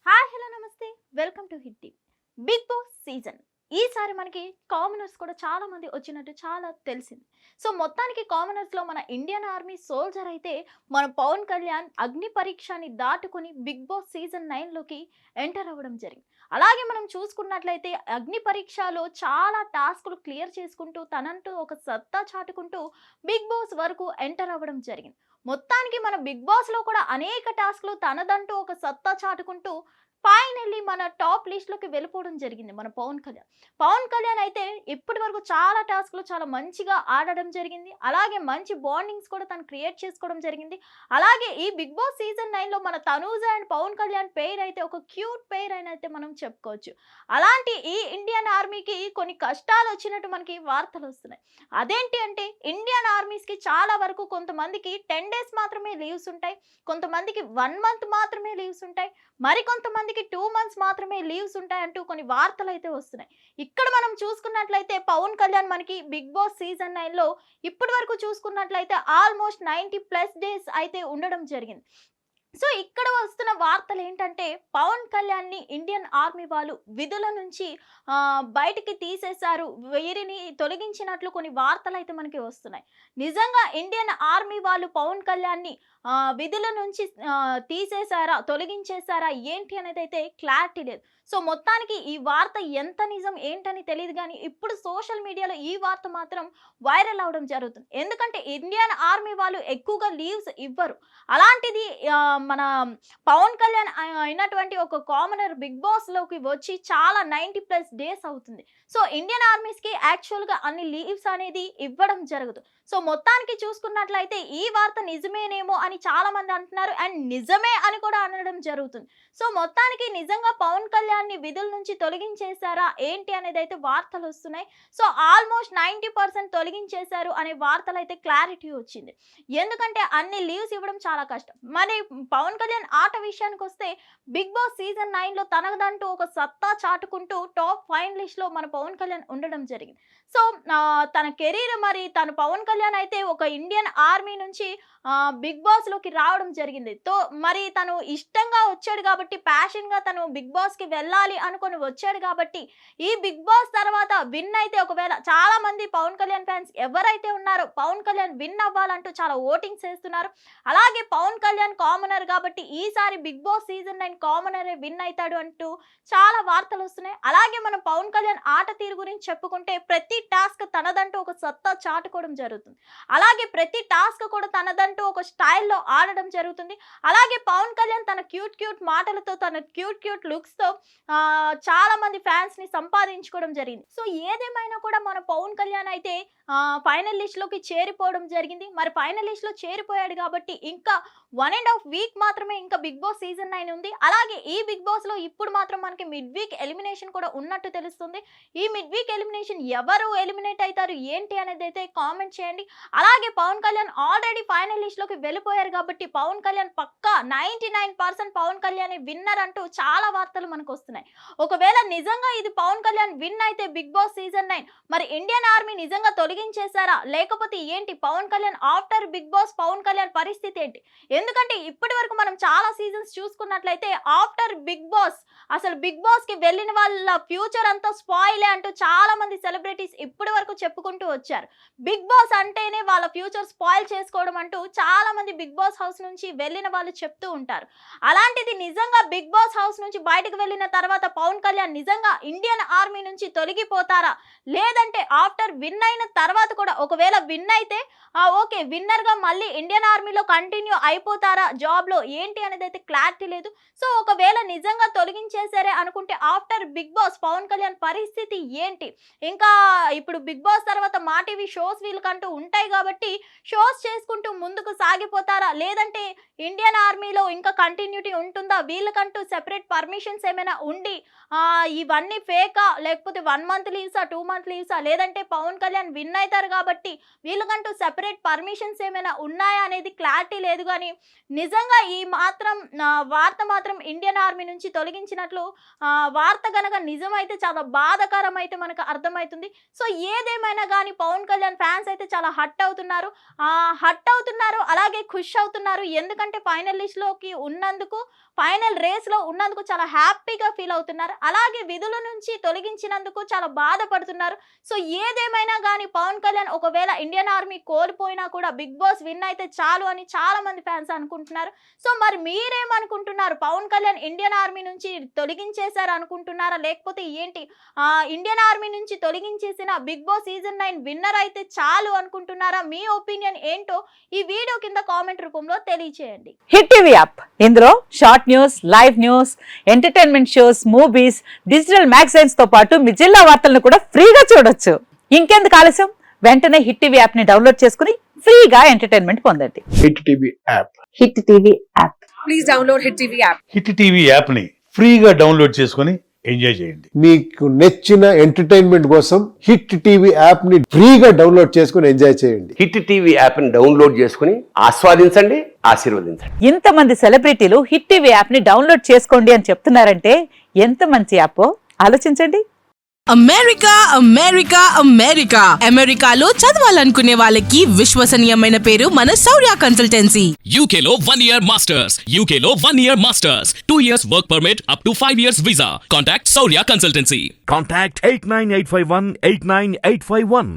Hi hello నమస్తే welcome to hit TV. Bigg Boss season ఈసారి మనకి కామనర్స్ కూడా చాలా మంది వచ్చినట్టు చాలా తెలిసింది. సో మొత్తానికి కామనర్స్ లో మన ఇండియన్ ఆర్మీ సోల్జర్ అయితే మన పవన్ కళ్యాణ్ అగ్ని పరీక్షని దాటుకుని బిగ్ బాస్ సీజన్ 9 లోకి ఎంటర్ అవ్వడం జరిగింది. అలాగే మనం చూసుకున్నట్లయితే అగ్ని పరీక్షలో చాలా టాస్కులు క్లియర్ చేసుకుంటూ తనంటూ ఒక సత్తా చాటుకుంటూ బిగ్ బాస్ వరకు ఎంటర్ అవ్వడం జరిగింది. మొత్తానికి మన బిగ్ బాస్ లో కూడా అనేక టాస్క్లు తనదంటూ ఒక సత్తా చాటుకుంటూ ఫైనల్లీ మన టాప్ లిస్ట్ లోకి వెళ్ళిపోవడం జరిగింది మన పవన్ కళ్యాణ్. పవన్ కళ్యాణ్ అయితే ఇప్పటి వరకు చాలా టాస్క్లు చాలా మంచిగా ఆడడం జరిగింది. అలాగే మంచి బాండింగ్స్ కూడా తను క్రియేట్ చేసుకోవడం జరిగింది. అలాగే ఈ బిగ్ బాస్ సీజన్ 9 లో మన తనూజ అండ్ పవన్ కళ్యాణ్ పేర్ అయితే ఒక క్యూట్ పేర్ అని అయితే మనం చెప్పుకోవచ్చు. అలాంటి ఈ ఇండియన్ ఆర్మీకి కొన్ని కష్టాలు వచ్చినట్టు మనకి వార్తలు వస్తున్నాయి. అదేంటి అంటే ఇండియన్ ఆర్మీస్ కి చాలా వరకు కొంతమందికి 10 డేస్ మాత్రమే లీవ్స్ ఉంటాయి. కొంతమందికి 1 మంత్ మాత్రమే లీవ్స్ ఉంటాయి. మరికొంతమందికి 2 మంత్స్ మాత్రమే లీవ్స్ ఉంటాయంటూ కొన్ని వార్తలు అయితే వస్తున్నాయి. ఇక్కడ మనం చూసుకున్నట్లయితే పవన్ కళ్యాణ్ మనకి బిగ్ బాస్ సీజన్ 9 లో ఇప్పటి వరకు చూసుకున్నట్లయితే ఆల్మోస్ట్ 90+ డేస్ అయితే ఉండడం జరిగింది. సో ఇక్కడ వస్తున్న వార్తలు ఏంటంటే పవన్ కళ్యాణ్ ని ఇండియన్ ఆర్మీ వాళ్ళు విధుల నుంచి బయటికి తీసేశారు, వీరిని తొలగించినట్లు కొన్ని వార్తలు అయితే మనకి వస్తున్నాయి. నిజంగా ఇండియన్ ఆర్మీ వాళ్ళు పవన్ కళ్యాణ్ ని విధుల నుంచి తీసేశారా, తొలగించేశారా ఏంటి అనేది అయితే క్లారిటీ లేదు. సో మొత్తానికి ఈ వార్త ఎంత నిజం ఏంటని తెలియదు, కానీ ఇప్పుడు సోషల్ మీడియాలో ఈ వార్త మాత్రం వైరల్ అవడం జరుగుతుంది. ఎందుకంటే ఇండియన్ ఆర్మీ వాళ్ళు ఎక్కువగా లీవ్స్ ఇవ్వరు. అలాంటిది మన పవన్ కళ్యాణ్ అయినటువంటి ఒక కామనర్ బిగ్ బాస్ లోకి వచ్చి చాలా 90+ డేస్ అవుతుంది. సో ఇండియన్ ఆర్మీస్ కి యాక్చువల్ గా అన్ని లీవ్స్ అనేది ఇవ్వడం జరగదు. సో మొత్తానికి చూసుకున్నట్లయితే ఈ వార్త నిజమేనేమో అని చాలా మంది అంటున్నారు, అండ్ నిజమే అని కూడా అనడం జరుగుతుంది. సో మొత్తానికి నిజంగా పవన్ కళ్యాణ్ ని విధుల నుంచి తొలగించేశారా ఏంటి అనేది అయితే వార్తలు వస్తున్నాయి. సో ఆల్మోస్ట్ 90% తొలగించేశారు అనే వార్తలు అయితే క్లారిటీ వచ్చింది. ఎందుకంటే అన్ని లీవ్స్ ఇవ్వడం చాలా కష్టం. మరి పవన్ కళ్యాణ్ ఆట విషయానికి వస్తే బిగ్ బాస్ సీజన్ 9 లో తనదంటూ ఒక సత్తా చాటుకుంటూ టాప్ ఫైనలిస్ట్ లో మన పవన్ కళ్యాణ్ ఉండడం జరిగింది. సో తన కెరీర్ మరి తను పవన్ కళ్యాణ్ అయితే ఒక ఇండియన్ ఆర్మీ నుంచి బిగ్ బాస్ లోకి రావడం జరిగింది. మరి తను ఇష్టంగా వచ్చాడు కాబట్టి, ప్యాషన్ గా తను బిగ్ బాస్ కి వెళ్ళాలి అనుకొని వచ్చాడు కాబట్టి, ఈ బిగ్ బాస్ తర్వాత విన్ అయితే ఒకవేళ చాలా మంది పవన్ కళ్యాణ్ ఫ్యాన్స్ ఎవరైతే ఉన్నారో పవన్ కళ్యాణ్ విన్ అవ్వాలంటూ చాలా ఓటింగ్స్ చేస్తున్నారు. అలాగే పవన్ కళ్యాణ్ కామనర్ కాబట్టి ఈసారి Bigg Boss season 9 commoner win అవుతాడు అంటూ చాలా వార్తలు వస్తున్నాయి. అలాగే మనం పవన్ కళ్యాణ్ ఆట తీరు గురించి చెప్పుకుంటే ప్రతి టాస్క్ తనదంటూ ఒక సత్తా చాటుకోవడం జరుగుతుంది. అలాగే ప్రతి టాస్క్ కూడా తనదంటూ ఒక స్టైల్లో ఆడడం జరుగుతుంది. అలాగే పవన్ కళ్యాణ్ తన క్యూట్ మాటలతో, తన క్యూట్ లుక్స్ తో చాలా మంది ఫ్యాన్స్ ని సంపాదించుకోవడం జరిగింది. సో ఏదేమైనా కూడా మన పవన్ కళ్యాణ్ అయితే ఫైనల్ లిస్ట్ లోకి చేరిపోవడం జరిగింది. మరి ఫైనల్ లిస్ట్ లో చేరిపోయాడు కాబట్టి ఇంకా 1.5 వీక్ మాత్రమే ఇంకా బిగ్ బాస్ సీజన్ 9 ఉంది. అలాగే ఈ బిగ్ బాస్ లో ఇప్పుడు మాత్రం మనకి మిడ్ వీక్ ఎలిమినేషన్ కూడా ఉన్నట్టు తెలుస్తుంది. ఈ మిడ్ వీక్ ఎలిమినేషన్ ఎవరు ఎలిమినేట్ అవుతారు ఏంటి అనేది అయితే కామెంట్ చేయండి. అలాగే Pawan Kalyan already final list లోకి వెళ్ళిపోయారు కాబట్టి పవన్ కళ్యాణ్ పక్కా 99% పవన్ కళ్యాణ్ విన్నర్ అంటూ చాలా వార్తలు మనకు వస్తున్నాయి. ఒకవేళ నిజంగా ఇది పవన్ కళ్యాణ్ విన్ అయితే బిగ్ బాస్ సీజన్ 9 మరి ఇండియన్ ఆర్మీ నిజంగా తొలగించేశారా లేకపోతే ఏంటి, Pawan Kalyan after Bigg Boss Pawan Kalyan పరిస్థితి ఏంటి? ఎందుకంటే ఇప్పటి వరకు మనం చాలా సీజన్స్ చూసుకున్నట్లయితే ఆఫ్టర్ బిగ్ బాస్ అసలు బిగ్ బాస్ కి వెళ్ళిన వాళ్ళ ఫ్యూచర్ అంతా స్పాయిలే అంటూ చాలా మంది సెలబ్రిటీస్ ఇప్పటి వరకు చెప్పుకుంటూ వచ్చారు. బిగ్ బాస్ అంటేనే వాళ్ళ ఫ్యూచర్ స్పాయిల్ చేసుకోవడం అంటూ చాలా మంది బిగ్ బాస్ హౌస్ నుంచి వెళ్ళిన వాళ్ళు చెప్తూ ఉంటారు. అలాంటిది నిజంగా బిగ్ బాస్ హౌస్ నుంచి బయటకు వెళ్ళిన తర్వాత పవన్ కళ్యాణ్ నిజంగా ఇండియన్ ఆర్మీ నుంచి తొలగిపోతారా, లేదంటే ఆఫ్టర్ విన్ అయిన తర్వాత కూడా ఒకవేళ విన్ అయితే ఓకే విన్నర్ గా మళ్ళీ ఇండియన్ ఆర్మీలో కంటిన్యూ అయిపోతారా జాబ్ లో ఏంటి అనేది అయితే క్లారిటీ లేదు. సో ఒకవేళ నిజంగా తొలగించేశారే అనుకుంటే after Bigg Boss Pawan Kalyan పరిస్థితి ఏంటి? ఇంకా ఇప్పుడు బిగ్ బాస్ తర్వాత మా టీవీ షోస్ వీళ్ళకంటూ ఉంటాయి కాబట్టి షోస్ చేసుకుంటూ ముందుకు సాగిపోతారా, లేదంటే ఇండియన్ ఆర్మీలో ఇంకా కంటిన్యూటీ ఉంటుందా, వీళ్ళకంటూ సెపరేట్ పర్మిషన్స్ ఏమైనా ఉండి ఇవన్నీ ఫేకా, లేకపోతే 1 మంత్ లీవ్సా 2 మంత్ లీవ్సా, లేదంటే పవన్ కళ్యాణ్ విన్ అవుతారు కాబట్టి వీళ్ళకంటూ సెపరేట్ పర్మిషన్స్ ఏమైనా ఉన్నాయా అనేది క్లారిటీ లేదు. కానీ నిజంగా ఖచ్చితంగా ఈ మాత్రం వార్త మాత్రం ఇండియన్ ఆర్మీ నుంచి తొలగించినట్లు వార్త గనక నిజమైతే చాలా బాధాకరం అయితే మనకు అర్థమవుతుంది. సో ఏదేమైనా కానీ పవన్ కళ్యాణ్ ఫ్యాన్స్ అయితే చాలా హట్ అవుతున్నారు, అలాగే ఖుష్ అవుతున్నారు. ఎందుకంటే ఫైనల్ లిస్ట్లోకి ఉన్నందుకు, ఫైనల్ రేస్లో ఉన్నందుకు చాలా హ్యాపీగా ఫీల్ అవుతున్నారు. అలాగే విధుల నుంచి తొలగించినందుకు చాలా బాధపడుతున్నారు. సో ఏదేమైనా కానీ పవన్ కళ్యాణ్ ఒకవేళ ఇండియన్ ఆర్మీ కోల్పోయినా కూడా బిగ్ బాస్ విన్ అయితే చాలు అని చాలా మంది ఫ్యాన్స్ అనుకుంటున్నారు. సో మరి మీరేమనుకుంటున్నారు? పవన్ కళ్యాణ్ ఇండియన్ ఆర్మీ నుంచి తొలగించేశారు అనుకుంటున్నారా, లేకపోతే ఏంటి ఇండియన్ ఆర్మీ నుంచి తొలగించేసిన బిగ్ బాస్ సీజన్ 9 విన్నర్ అయితే చాలు అనుకుంటున్నారా? మీ ఒపీనియన్ ఏంటో ఈ వీడియో కింద కామెంట్ రూపంలో తెలియచేయండి. హిట్ టీవీ యాప్, ఇందులో short news, live news, entertainment shows, movies, digital magazines తో పాటు మీ జిల్లా వార్తలను కూడా ఫ్రీగా చూడొచ్చు. ఇంకెందుకు ఆలస్యం, వెంటనే హిట్ టీవీ యాప్ ని డౌన్లోడ్ చేసుకుని ఫ్రీగా ఎంటర్టైన్మెంట్ పొందండి. Hit TV app. Hit TV app. Please download hit TV app. Hit TV app ని ఫ్రీగా డౌన్లోడ్ చేసుకొని ఎంజాయ్ చేయండి. మీకు నచ్చిన ఎంటర్టైన్మెంట్ కోసం హిట్ టీవీ యాప్ ని ఫ్రీగా డౌన్లోడ్ చేసుకుని ఎంజాయ్ చేయండి. హిట్ టీవీ యాప్ ని డౌన్లోడ్ చేసుకుని ఆస్వాదించండి, ఆశీర్వదించండి. ఇంతమంది సెలబ్రిటీలు హిట్ టీవీ యాప్ ని డౌన్లోడ్ చేసుకోండి అని చెప్తున్నారంటే ఎంత మంచి యాప్ ఆలోచించండి. అమెరికా అమెరికా అమెరికా అమెరికాలో చదవాలనుకునే వాళ్ళకి విశ్వసనీయమైన పేరు మన శౌర్య కన్సల్టెన్సీ. UK లో 1 year masters. UK లో 1 year masters. 2 years work permit up to 5 years visa. Contact Saurya Consultancy. Contact 89851 89851.